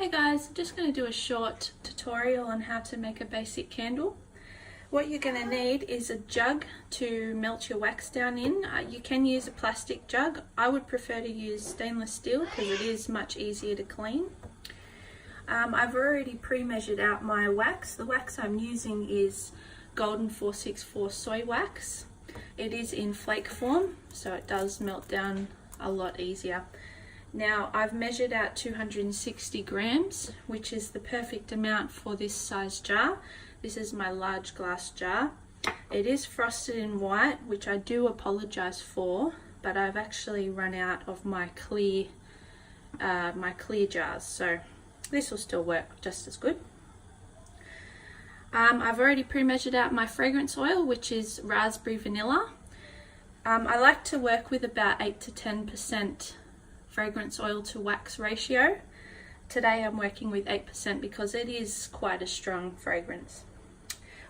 Hey guys, I'm just going to do a short tutorial on how to make a basic candle. What you're going to need is a jug to melt your wax down in. You can use a plastic jug. I would prefer to use stainless steel because it is much easier to clean. I've already pre-measured out my wax. The wax I'm using is Golden 464 soy wax. It is in flake form, so it does melt down a lot easier. Now I've measured out 260 grams, which is the perfect amount for this size jar. This is my large glass jar. It is frosted in white, which I do apologize for, but I've actually run out of my clear jars, so this will still work just as good. I've already pre-measured out my fragrance oil, which is raspberry vanilla. I like to work with about 8 to 10% fragrance oil to wax ratio. Today I'm working with 8% because it is quite a strong fragrance.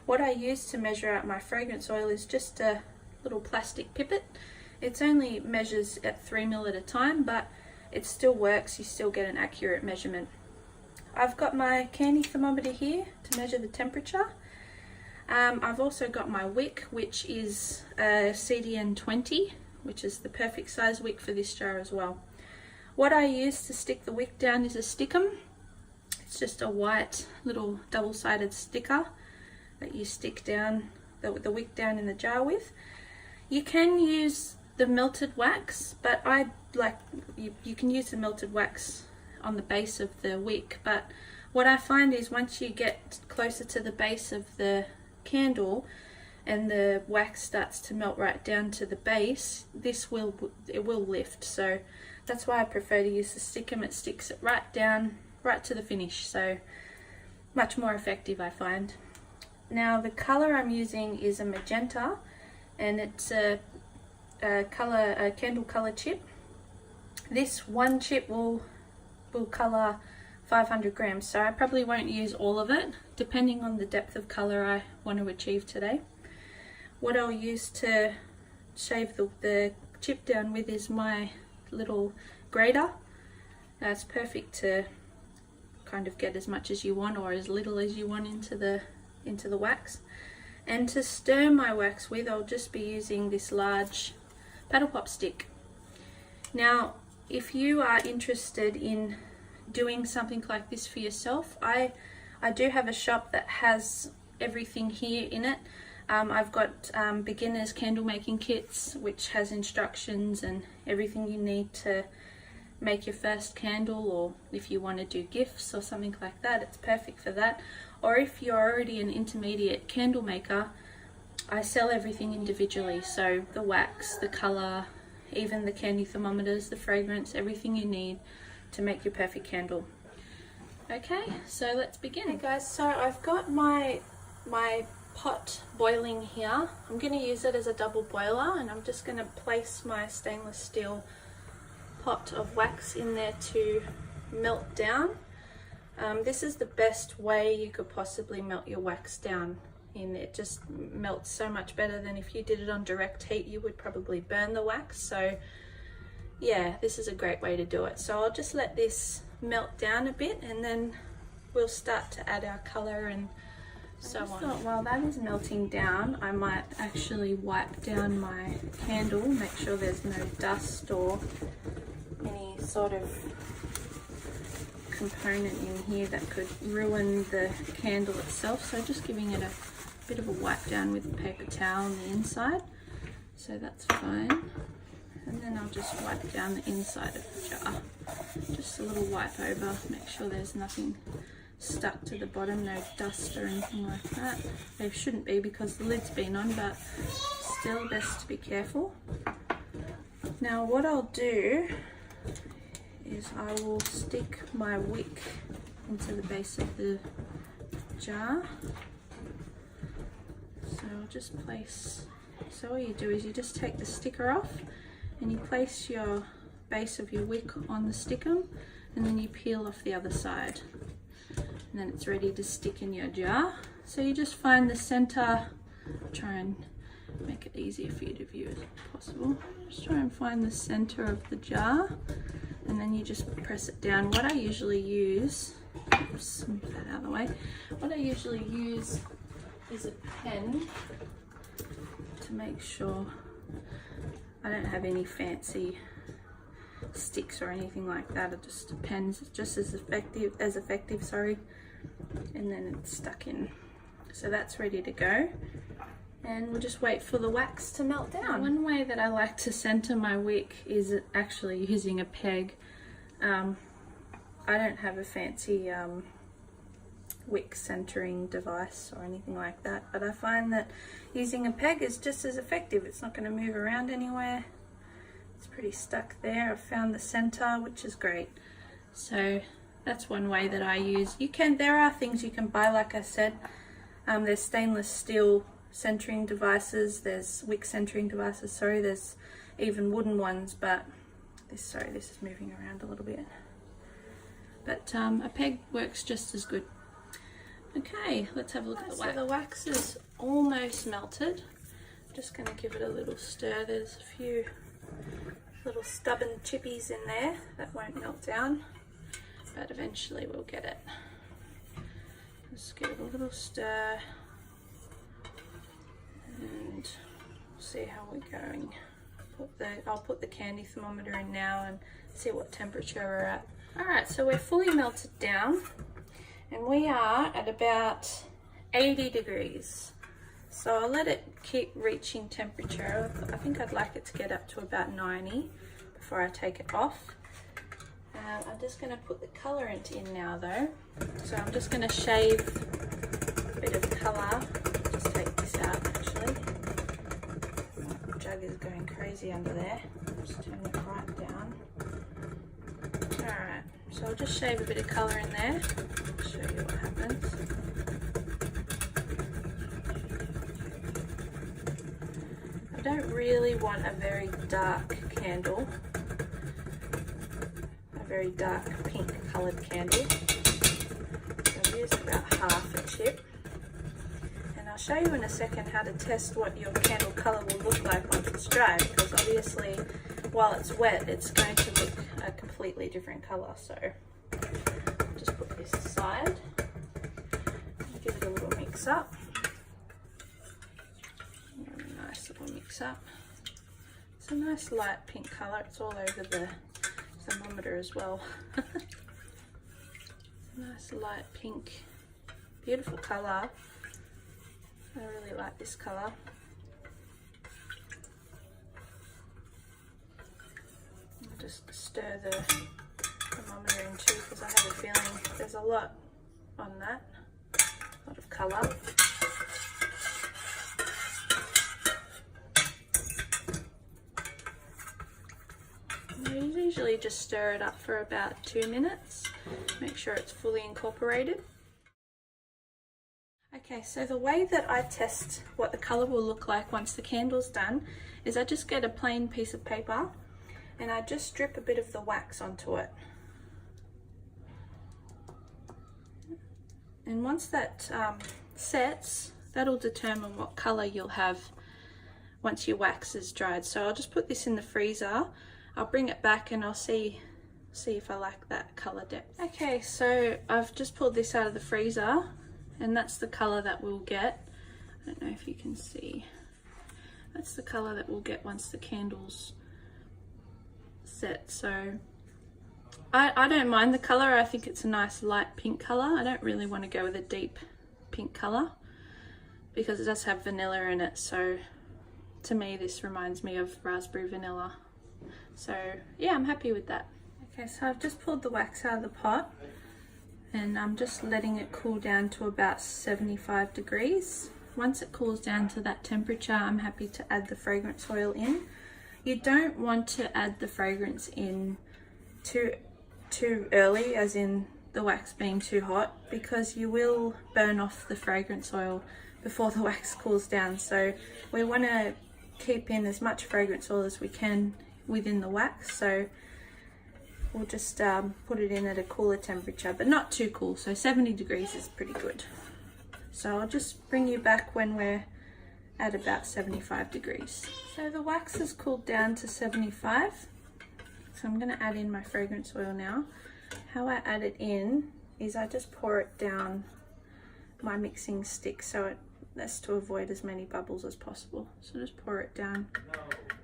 What I use to measure out my fragrance oil is just a little plastic pipette. It only measures at 3 ml at a time, but it still works. You still get an accurate measurement. I've got my candy thermometer here to measure the temperature. I've also got my wick, which is a CDN 20, which is the perfect size wick for this jar as well. What I use to stick the wick down is a stickum. It's just a white little double-sided sticker that you stick down the wick down in the jar with. You can use the melted wax, but you can use the melted wax on the base of the wick, but what I find is once you get closer to the base of the candle and the wax starts to melt right down to the base, it will lift. So that's why I prefer to use the stickum. It sticks it right down, right to the finish, so much more effective I find. Now the color I'm using is a magenta, and it's a candle color chip. This one chip will color 500 grams, so I probably won't use all of it, depending on the depth of color I want to achieve today. What I'll use to shave the chip down with is my little grater. That's perfect to kind of get as much as you want or as little as you want into the wax. And to stir my wax with, I'll just be using this large paddle pop stick. Now if you are interested in doing something like this for yourself, I do have a shop that has everything here in it. I've got beginners candle making kits, which has instructions and everything you need to make your first candle, or if you want to do gifts or something like that, it's perfect for that. Or if you're already an intermediate candle maker, I sell everything individually, so the wax, the color, even the candy thermometers, the fragrance, everything you need to make your perfect candle. Okay, so let's begin. Okay guys, so I've got my pot boiling here. I'm going to use it as a double boiler, and I'm just going to place my stainless steel pot of wax in there to melt down. This is the best way you could possibly melt your wax down. It just melts so much better than if you did it on direct heat. You would probably burn the wax, so yeah, this is a great way to do it. So I'll just let this melt down a bit, and then we'll start to add our color and so on. While that is melting down, I might actually wipe down my candle, make sure there's no dust or any sort of component in here that could ruin the candle itself. So just giving it a bit of a wipe down with a paper towel on the inside, so that's fine. And then I'll just wipe down the inside of the jar, just a little wipe over, make sure there's nothing stuck to the bottom, no dust or anything like that. There shouldn't be because the lid's been on, but still best to be careful. Now what I'll do is I will stick my wick into the base of the jar. So I'll just place, so all you do is you just take the sticker off and you place your base of your wick on the stickum, and then you peel off the other side, and then it's ready to stick in your jar. So you just find the center, try and make it easier for you to view as possible. Just try and find the center of the jar, and then you just press it down. What I usually use, oops, move that out of the way. What I usually use is a pen to make sure I don't have any fancy sticks or anything like that. It just depends, it's just as effective, sorry. And then it's stuck in. So that's ready to go. And we'll just wait for the wax to melt down. One way that I like to center my wick is actually using a peg. I don't have a fancy wick centering device or anything like that, but I find that using a peg is just as effective. It's not going to move around anywhere. It's pretty stuck there. I've found the center, which is great. So that's one way that I use. There are things you can buy, like I said. There's stainless steel centering devices, there's wick centering devices, sorry, there's even wooden ones, but this is moving around a little bit. But a peg works just as good. Okay, let's have a look at the wax. So the wax is almost melted. I'm just going to give it a little stir. There's a few little stubborn chippies in there that won't melt down, but eventually we'll get it. Just give it a little stir and see how we're going. I'll put the candy thermometer in now and see what temperature we're at. Alright, so we're fully melted down and we are at about 80 degrees. So I'll let it keep reaching temperature. I think I'd like it to get up to about 90 before I take it off. I'm just going to put the colorant in now though. So I'm just going to shave a bit of colour. Just take this out actually. The jug is going crazy under there. Just turn it right down. Alright, so I'll just shave a bit of colour in there. I'll show you what happens. I don't really want a very dark candle. Very dark pink coloured candle. So I've used about half a chip, and I'll show you in a second how to test what your candle colour will look like once it's dry, because obviously while it's wet it's going to look a completely different colour. So I'll just put this aside and give it a little mix up. A nice little mix up. It's a nice light pink colour. It's all over the thermometer as well. Nice light pink, beautiful colour. I really like this colour. I'll just stir the thermometer in too, because I have a feeling there's a lot on that, a lot of colour. You usually just stir it up for about 2 minutes, make sure it's fully incorporated. Okay, so the way that I test what the colour will look like once the candle's done is I just get a plain piece of paper and I just drip a bit of the wax onto it. And once that sets, that'll determine what colour you'll have once your wax is dried. So I'll just put this in the freezer. I'll bring it back and I'll see if I like that colour depth. Okay, so I've just pulled this out of the freezer and that's the colour that we'll get. I don't know if you can see. That's the colour that we'll get once the candle's set. So I don't mind the colour. I think it's a nice light pink colour. I don't really want to go with a deep pink colour because it does have vanilla in it. So to me this reminds me of raspberry vanilla. So yeah, I'm happy with that. Okay, so I've just pulled the wax out of the pot and I'm just letting it cool down to about 75 degrees. Once it cools down to that temperature, I'm happy to add the fragrance oil in. You don't want to add the fragrance in too early, as in the wax being too hot, because you will burn off the fragrance oil before the wax cools down. So we want to keep in as much fragrance oil as we can within the wax, so we'll just put it in at a cooler temperature, but not too cool, so 70 degrees is pretty good. So I'll just bring you back when we're at about 75 degrees. So the wax has cooled down to 75, wax. I'm going to add in my fragrance oil now. How I add it in is I just pour it down my mixing stick, so that's to avoid as many bubbles as possible. So just pour it down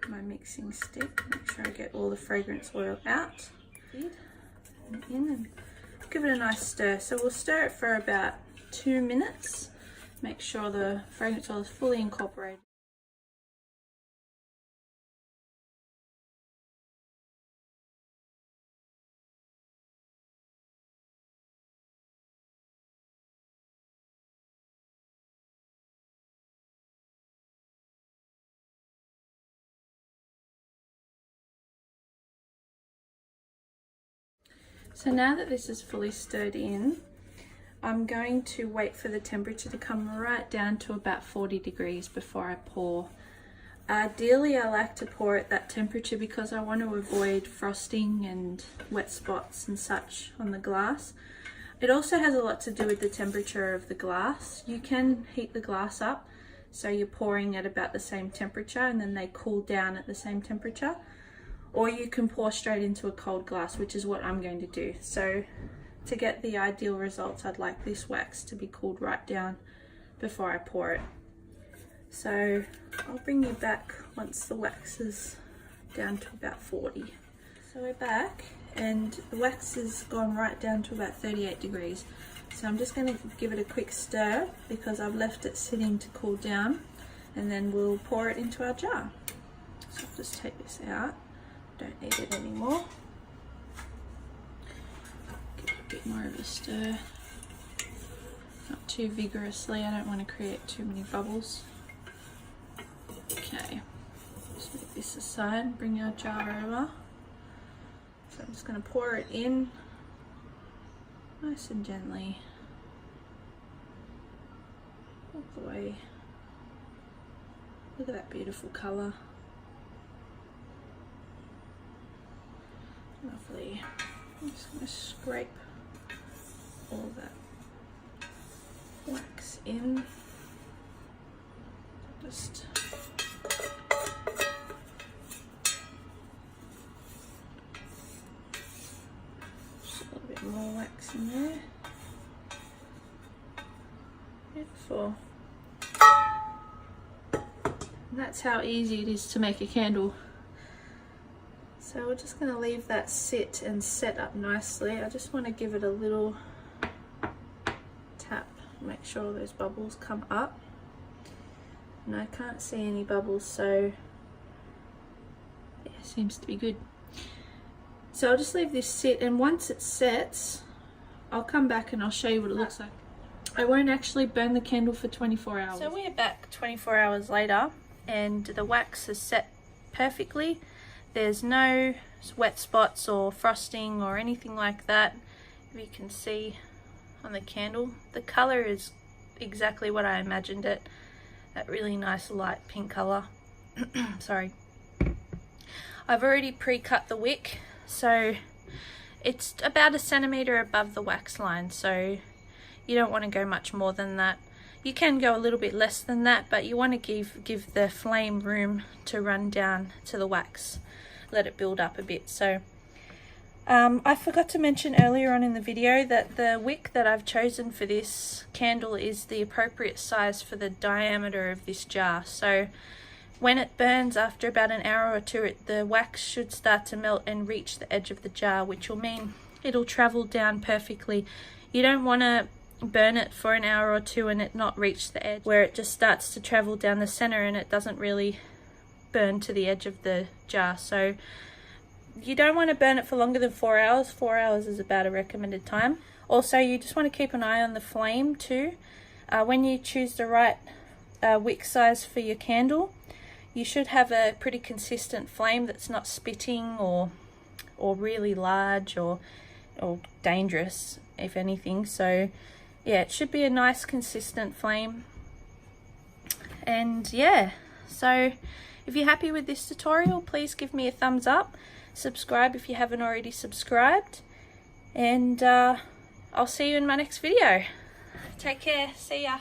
my mixing stick, make sure I get all the fragrance oil out and in, and give it a nice stir. So we'll stir it for about 2 minutes, make sure the fragrance oil is fully incorporated. So now that this is fully stirred in, I'm going to wait for the temperature to come right down to about 40 degrees before I pour. Ideally, I like to pour at that temperature because I want to avoid frosting and wet spots and such on the glass. It also has a lot to do with the temperature of the glass. You can heat the glass up, so you're pouring at about the same temperature and then they cool down at the same temperature. Or you can pour straight into a cold glass, which is what I'm going to do. So to get the ideal results, I'd like this wax to be cooled right down before I pour it. So I'll bring you back once the wax is down to about 40. So we're back and the wax has gone right down to about 38 degrees. So I'm just going to give it a quick stir because I've left it sitting to cool down, and then we'll pour it into our jar. So I'll just take this out. Don't need it anymore. Give it a bit more of a stir. Not too vigorously, I don't want to create too many bubbles. Okay, just move this aside and bring our jar over. So I'm just going to pour it in nice and gently all the way. Look at that beautiful colour. Lovely. I'm just going to scrape all that wax in. Just a little bit more wax in there. Beautiful. And that's how easy it is to make a candle. So we're just going to leave that sit and set up nicely. I just want to give it a little tap, make sure those bubbles come up. And I can't see any bubbles, so yeah, seems to be good. So I'll just leave this sit, and once it sets, I'll come back and I'll show you what it looks like. I won't actually burn the candle for 24 hours. So we're back 24 hours later, and the wax has set perfectly. There's no wet spots or frosting or anything like that. If you can see on the candle, the color is exactly what I imagined it. That really nice light pink color. Sorry. I've already pre-cut the wick, so it's about 1 centimeter above the wax line, so you don't want to go much more than that. You can go a little bit less than that, but you want to give the flame room to run down to the wax. Let it build up a bit. So I forgot to mention earlier on in the video that the wick that I've chosen for this candle is the appropriate size for the diameter of this jar. So when it burns after about an hour or two, the wax should start to melt and reach the edge of the jar, which will mean it'll travel down perfectly. You don't want to burn it for an hour or two and it not reach the edge, where it just starts to travel down the center and it doesn't really burn to the edge of the jar. So you don't want to burn it for longer than 4 hours. 4 hours is about a recommended time. Also, you just want to keep an eye on the flame too. When you choose the right wick size for your candle, you should have a pretty consistent flame that's not spitting or really large or dangerous, if anything. So yeah, it should be a nice consistent flame. And yeah, so if you're happy with this tutorial, please give me a thumbs up. Subscribe if you haven't already subscribed. And I'll see you in my next video. Take care. See ya.